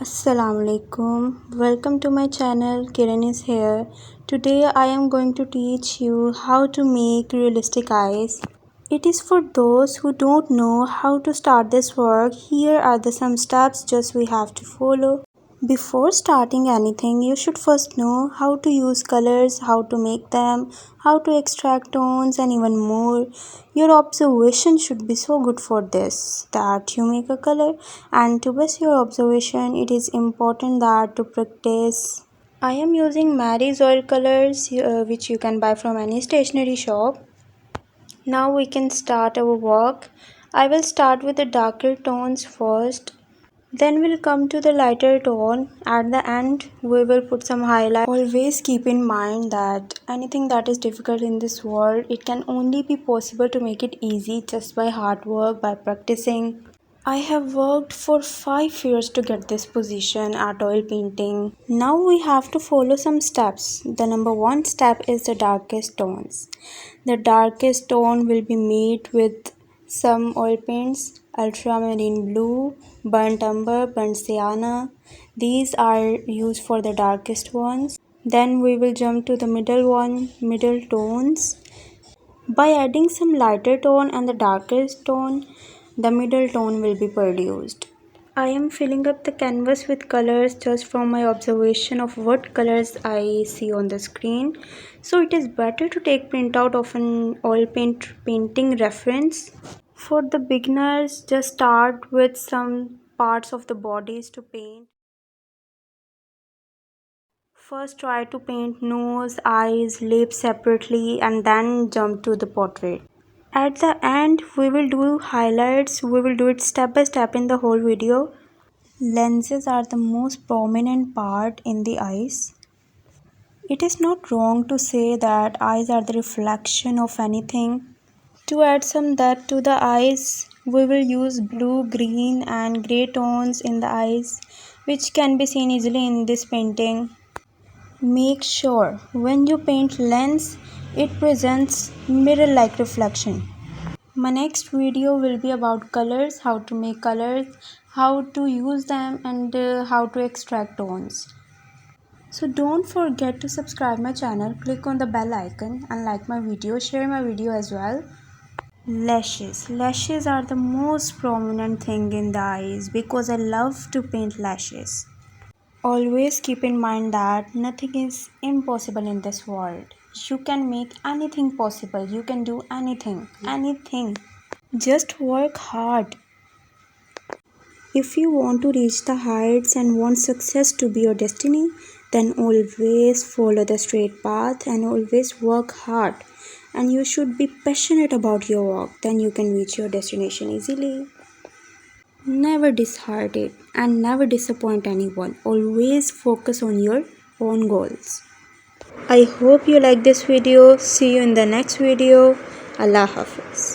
Assalamualaikum. Welcome to my channel. Kiran is here. Today I am going to teach you how to make realistic eyes. It is for those who don't know how to start this work. Here are some steps just we have to follow. Before starting anything, you should first know how to use colors, how to make them, how to extract tones, and even more. Your observation should be so good for this that you make a color. And to base your observation, it is important that to practice. I am using Mary's oil colors, which you can buy from any stationery shop. Now we can start our work. I will start with the darker tones first. Then we'll come to the lighter tone. At the end, we will put some highlight. Always keep in mind that anything that is difficult in this world, it can only be possible to make it easy just by hard work, by practicing. I have worked for 5 years to get this position at oil painting. Now we have to follow some steps. The number one step is the darkest tones. The darkest tone will be made with some oil paints, ultramarine blue, burnt umber, burnt sienna. These are used for the darkest ones. Then we will jump to the middle tones. By adding some lighter tone and the darkest tone, the middle tone will be produced. I am filling up the canvas with colors just from my observation of what colors I see on the screen. So it is better to take printout of an oil painting reference. For the beginners, just start with some parts of the bodies to paint. First try to paint nose, eyes, lips separately and then jump to the portrait. At the end, we will do highlights. We will do it step by step in the whole video. Lenses are the most prominent part in the eyes. It is not wrong to say that eyes are the reflection of anything. To add some depth to the eyes, we will use blue, green and grey tones in the eyes, which can be seen easily in this painting. Make sure when you paint lens, it presents mirror-like reflection. My next video will be about colors, how to make colors, how to use them and how to extract tones. So don't forget to subscribe my channel, click on the bell icon and like my video, share my video as well. Lashes. Lashes are the most prominent thing in the eyes because I love to paint lashes. Always keep in mind that nothing is impossible in this world. You can make anything possible. You can do anything. Just work hard. If you want to reach the heights and want success to be your destiny, then always follow the straight path and always work hard. And you should be passionate about your work. Then you can reach your destination easily. Never disheart it and never disappoint anyone. Always focus on your own goals. I hope you like this video. See you in the next video. Allah Hafiz.